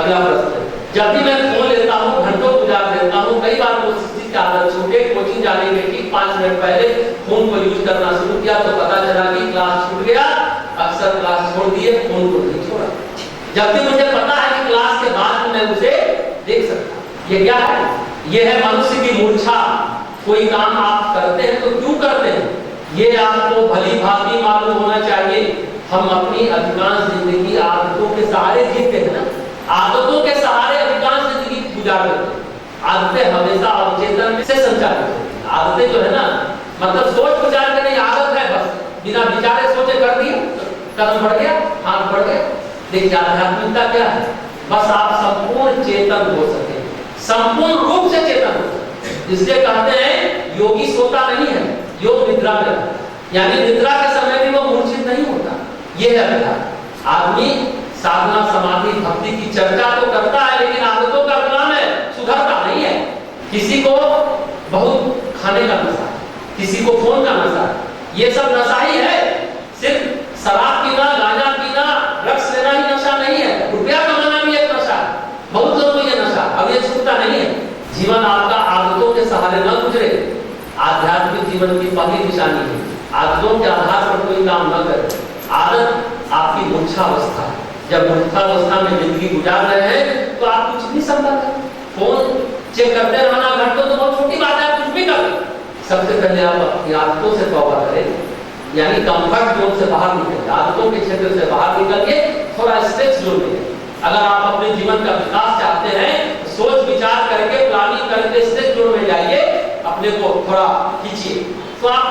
अगला प्रश्न, जब भी मैं फोन लेता हूँ घंटों गुजार देता हूँ, कई बार कोशिश की आदत छूटे, कोचिंग जाने के ठीक 5 मिनट पहले फोन को यूज करना शुरू किया तो पता चला कि क्लास छूट गया, अक्सर क्लास छोड़ दिए, फोन को नहीं छोड़ा। जबकि मुझे पता है कि क्लास के बाद मैं उसे देख सकता। ये क्या है? ये है मनुष्य की मूर्छा। कोई काम आप करते हैं तो क्यों करते हैं, ये आपको भली भांति मालूम होना चाहिए। हम अपनी अधिकांश जिंदगी आदतों के सहारे जीते हैं ना, आदतों के सहारे अधिकांश जिंदगी गुजार देते हैं। आदतें हमेशा अवचेतन से संचालित होती हैं। आदतें जो है ना, मतलब सोच विचार के नहीं, आदत है बस बिना विचारे सोचे कर दिया, कदम बढ़ गया, हाथ बढ़ गया। देखिए आध्यात्मिकता क्या है? बस आप संपूर्ण चेतन हो सके, संपूर्ण रूप से चेतन हो सके। इसलिए कहते हैं योगी सोता नहीं है, योग निद्रा में है, यानी निद्रा के समय भी वो मूर्छित नहीं होता। ये है अभ्यास। आदमी साधना समाधि भक्ति की चर्चा तो करता है, लेकिन आदतों का गुलाम है, सुधरता नहीं है। किसी को बहुत खाने का नशा, किसी को फोन का नशा, ये सब नशा ही है। सिर्फ शराब पीना, गांजा पीना, ड्रग्स लेना ही नशा नहीं है, रुपया कमाना भी एक नशा है। बहुत लोगों को ये नशा, अब ये छूटता नहीं है। जीवन आपका आदतों के सहारे न गुजरे, आध्यात्मिक जीवन की पहली निशानी है। आदतों के आधार पर कोई काम न करे। आदत आपकी मूर्छावस्था है। जब मूर्छावस्था में जिंदगी गुजार रहे हैं तो आप कुछ नहीं संभल है। फोन चेक करते रहना घंटों तो बहुत छोटी बात है, आप कुछ भी कर। सबसे पहले आप अपनी आदतों से तौबा करें, यानी कंफर्ट जोन से बाहर निकलिए, आदतों के क्षेत्र से बाहर निकल के थोड़ा स्ट्रेस जोन में। अगर आप अपने जीवन का विकास चाहते हैं तो सोच विचार करके, प्लानिंग करके स्ट्रेस जोन में जाइए, अपने को थोड़ा खींचिए तो आप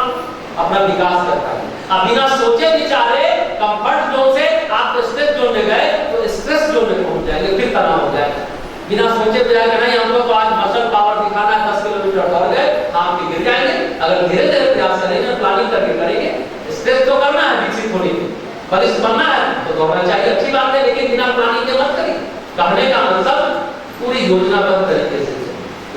अपना विकास कर पाएंगे। अब बिना सोचे विचारे कंफर्ट जोन से आप स्ट्रेस जोन में गए तो स्ट्रेस जोन में पहुंच जाएंगे, फिर तनाव हो जाएगा। बिना सोचे विचारे नहीं हमको तो आज मसल पावर दिखाना है, 10 किलोमीटर दौड़ गए, आप भी गिर जाएंगे। अगर धीरे धीरे प्रयास करेंगे, प्लानिंग करके करेंगे, स्ट्रेस तो करना है, विकसित होने की बलिष्ठ बनना है तो दौड़ना चाहिए, अच्छी बात है, लेकिन बिना प्लानिंग के मत करिए। कहने का मतलब पूरी योजनाबद्ध तरीके से।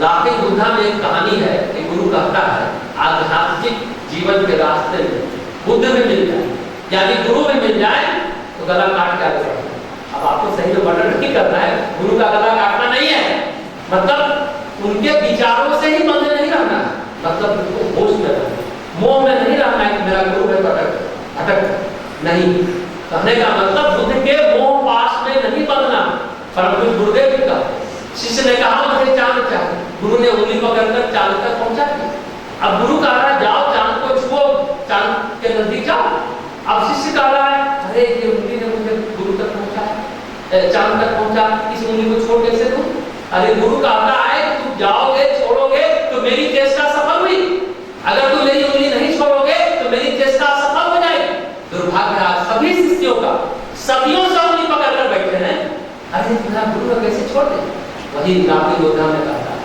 लाफिंग बुद्धा में एक कहानी है कि गुरु कहता है आध्यात्मिक जीवन के रास्ते में बुद्ध में मिल जाए, यानी गुरु में मिल जाए तो गला काट के आगे बढ़ना। अब आपको सही में मर्डर नहीं करना है, गुरु का गला काटना नहीं है, मतलब उनके विचारों से ही बंधे नहीं रहना है, मतलब उनको होश में रहना, मोह में नहीं रहना है कि मेरा गुरु है भटक नहीं। कहने का मतलब बुद्ध के मोह पाश में नहीं बंधना। परंतु गुरुदेव जी का शिष्य ने कहा मुझे चांद चाहिए, गुरु ने उंगली पकड़कर चांद तक पहुंचा दिया। अब गुरु कह रहा है जाओ चांद को छुओ, चांद के नजदीक जाओ। अब शिष्य कह रहा है अरे ये उंगली ने मुझे गुरु तक पहुंचाया, चांद तक पहुंचा, इस उंगली को छोड़ कैसे दूं? अरे गुरु कहता है कि तुम जाओगे छोड़ोगे तो मेरी चेष्टा सफल हुई, अगर तुम मेरी उंगली नहीं छोड़ोगे तो मेरी चेष्टा असफल हो जाएगी। दुर्भाग्य है सभी शिष्यों का, सदियों से उंगली पकड़कर बैठे हैं, अरे तुम्हारा गुरु कैसे छोड़ दे? वही लाफिंग बुद्धा में कहता है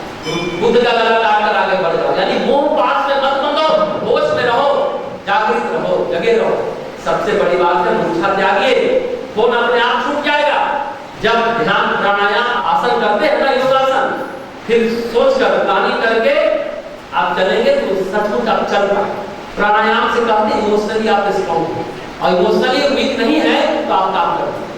बुद्ध का गला काटकर आगे बढ़ जाओ, यानी मोह पास में मत बंधो, होश में रहो, जागृत रहो, जगे रहो। सबसे बड़ी बात है मूर्छा त्यागिए, फोन अपने आप छूट जाएगा। जब ध्यान प्राणायाम आसन करते हैं ना, योगासन, फिर सोच कर प्लानिंग करके आप चलेंगे तो सचमुच आप चल पाए। प्राणायाम से कहते हैं इमोशनली आप स्ट्रांग हो, और इमोशनली वीक नहीं है तो आप काम करें।